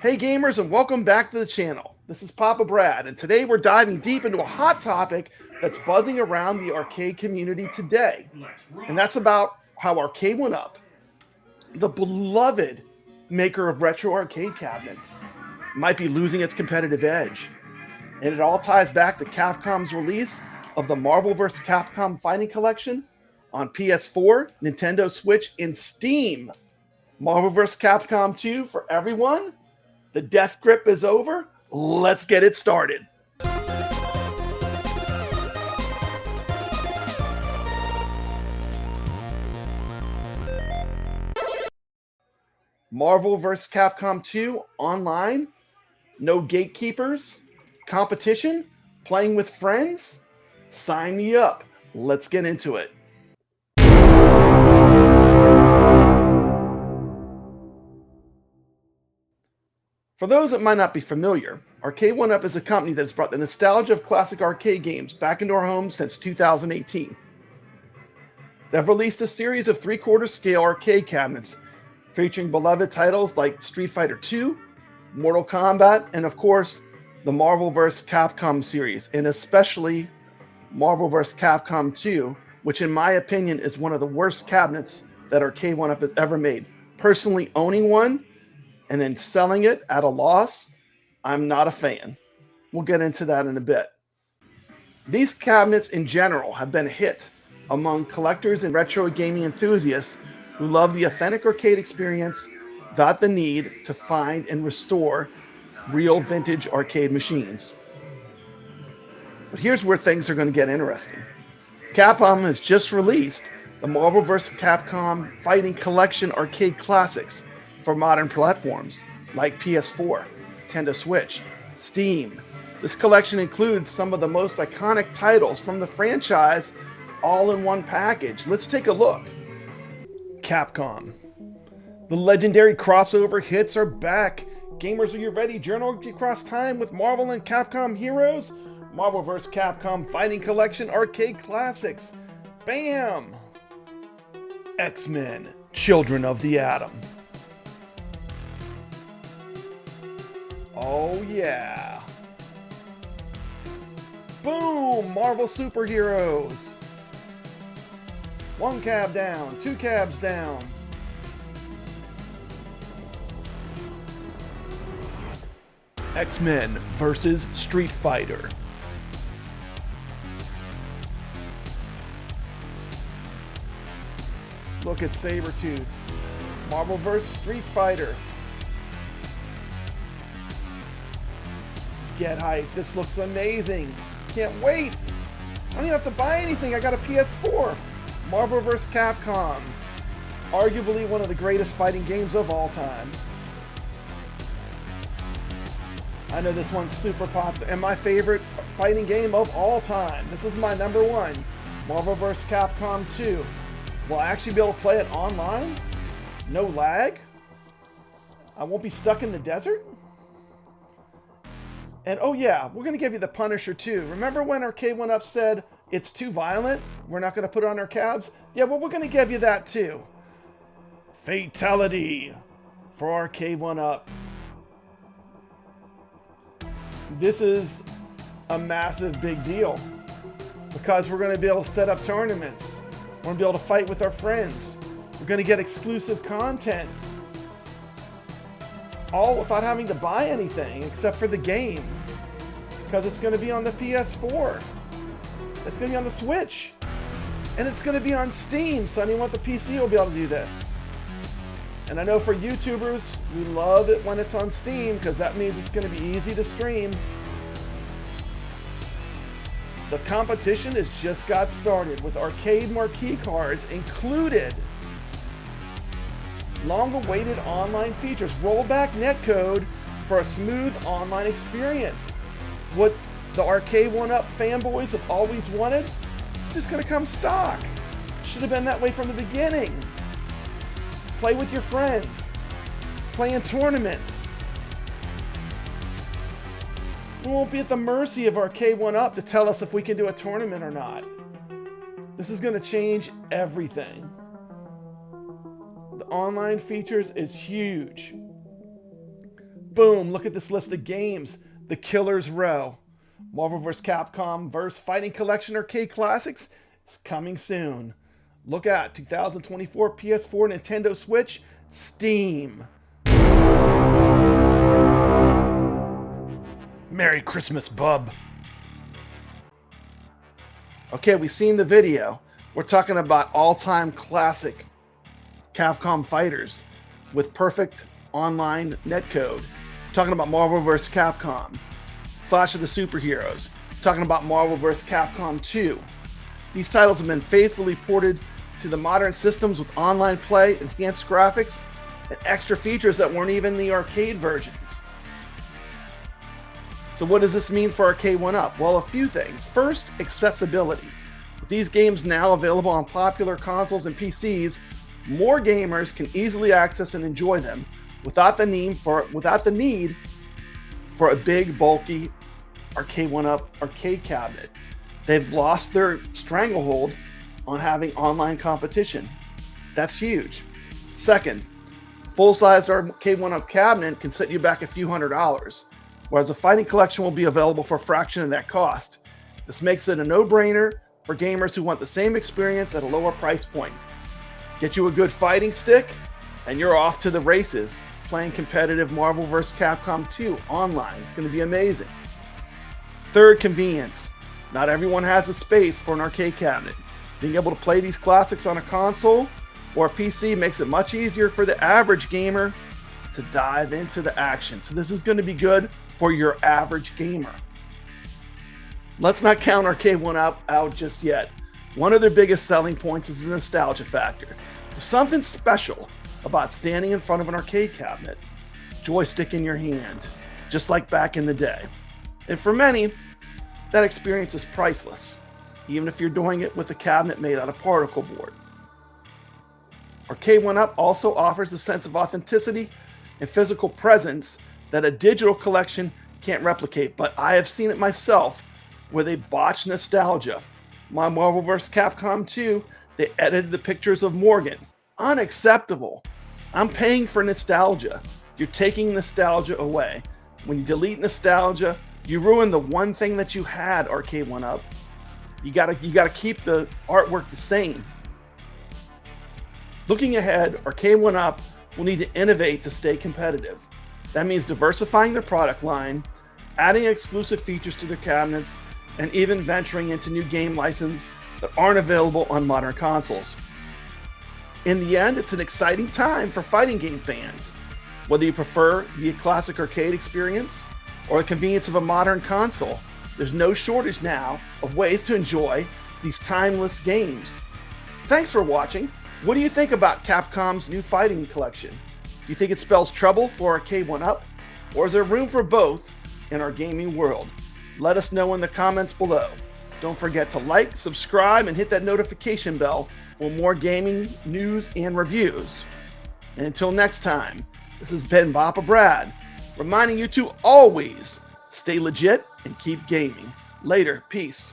Hey gamers, and welcome back to the channel. This is Papa Brad, and today we're diving deep into a hot topic that's buzzing around the arcade community today. And that's about how Arcade1Up, the beloved maker of retro arcade cabinets, might be losing its competitive edge. And it all ties back to Capcom's release of the Marvel vs. Capcom Fighting Collection on PS4, Nintendo Switch, and Steam. Marvel vs. Capcom 2 for everyone. The death grip is over. Let's get it started. Marvel vs. Capcom 2 online, no gatekeepers, competition, playing with friends. Sign me up. Let's get into it. For those that might not be familiar, Arcade1Up is a company that has brought the nostalgia of classic arcade games back into our homes since 2018. They've released a series of 3/4 scale arcade cabinets featuring beloved titles like Street Fighter II, Mortal Kombat, and of course, the Marvel vs. Capcom series, and especially Marvel vs. Capcom 2, which in my opinion is one of the worst cabinets that Arcade1Up has ever made. Personally owning one and then selling it at a loss, I'm not a fan. We'll get into that in a bit. These cabinets in general have been a hit among collectors and retro gaming enthusiasts who love the authentic arcade experience without the need to find and restore real vintage arcade machines. But here's where things are going to get interesting. Capcom has just released the Marvel vs. Capcom Fighting Collection arcade classics for modern platforms like PS4, Nintendo Switch, Steam. This collection includes some of the most iconic titles from the franchise all in one package. Let's take a look. Capcom. The legendary crossover hits are back. Gamers, are you ready? Journey across time with Marvel and Capcom heroes? Marvel vs. Capcom Fighting Collection arcade classics. Bam! X-Men, Children of the Atom. Oh yeah. Boom! Marvel superheroes. One cab down, two cabs down. X-Men versus Street Fighter. Look at Sabretooth. Marvel vs. Street Fighter. Get hyped. This looks amazing. Can't wait. I don't even have to buy anything. I got a PS4. Marvel vs. Capcom. Arguably one of the greatest fighting games of all time. I know this one's super popular and my favorite fighting game of all time. This is my number one. Marvel vs. Capcom 2. Will I actually be able to play it online? No lag? I won't be stuck in the desert? And oh yeah, we're going to give you the Punisher too. Remember when Arcade1Up said it's too violent? We're not going to put it on our cabs? Yeah, well, we're going to give you that too. Fatality for Arcade1Up. This is a massive big deal because we're going to be able to set up tournaments. We're going to be able to fight with our friends. We're going to get exclusive content. All without having to buy anything except for the game. Because it's going to be on the PS4. It's going to be on the Switch. And it's going to be on Steam, so anyone with the PC will be able to do this. And I know for YouTubers, we love it when it's on Steam because that means it's going to be easy to stream. The competition has just got started with arcade marquee cards included. Long-awaited online features, rollback netcode for a smooth online experience. What the Arcade1Up fanboys have always wanted, it's just going to come stock. Should have been that way from the beginning. Play with your friends. Play in tournaments. We won't be at the mercy of Arcade1Up to tell us if we can do a tournament or not. This is going to change everything. The online features is huge. Boom, look at this list of games. The Killer's Row. Marvel vs. Capcom vs. Fighting Collection Arcade Classics is coming soon. Look at 2024 PS4, Nintendo Switch, Steam. Merry Christmas, bub. Okay, we've seen the video. We're talking about all-time classic Capcom fighters with perfect online netcode. Talking about Marvel vs. Capcom, Clash of the Superheroes. Talking about Marvel vs. Capcom 2. These titles have been faithfully ported to the modern systems with online play, enhanced graphics, and extra features that weren't even in the arcade versions. So what does this mean for Arcade1Up? Well, a few things. First, accessibility. With these games now available on popular consoles and PCs, more gamers can easily access and enjoy them without the need for a big, bulky Arcade1Up arcade cabinet. They've lost their stranglehold on having online competition. That's huge. Second, full-sized Arcade1Up cabinet can set you back a few $100s, whereas a fighting collection will be available for a fraction of that cost. This makes it a no-brainer for gamers who want the same experience at a lower price point. Get you a good fighting stick, and you're off to the races, playing competitive Marvel vs. Capcom 2 online. It's going to be amazing. Third, convenience. Not everyone has the space for an arcade cabinet. Being able to play these classics on a console or a PC makes it much easier for the average gamer to dive into the action. So this is going to be good for your average gamer. Let's not count Arcade1Up out just yet. One of their biggest selling points is the nostalgia factor. There's something special about standing in front of an arcade cabinet, joystick in your hand, just like back in the day. And for many, that experience is priceless, even if you're doing it with a cabinet made out of particle board. Arcade1Up also offers a sense of authenticity and physical presence that a digital collection can't replicate, but I have seen it myself where they botch nostalgia. My Marvel vs. Capcom 2, they edited the pictures of Morgan. Unacceptable. I'm paying for nostalgia. You're taking nostalgia away. When you delete nostalgia, you ruin the one thing that you had, Arcade1Up. You gotta keep the artwork the same. Looking ahead, Arcade1Up will need to innovate to stay competitive. That means diversifying their product line, adding exclusive features to their cabinets, and even venturing into new game licenses that aren't available on modern consoles. In the end, it's an exciting time for fighting game fans. Whether you prefer the classic arcade experience or the convenience of a modern console, there's no shortage now of ways to enjoy these timeless games. Thanks for watching. What do you think about Capcom's new fighting collection? Do you think it spells trouble for Arcade1Up, or is there room for both in our gaming world? Let us know in the comments below. Don't forget to like, subscribe, and hit that notification bell for more gaming news and reviews. And until next time, this has been Bappa Brad, reminding you to always stay legit and keep gaming. Later, peace.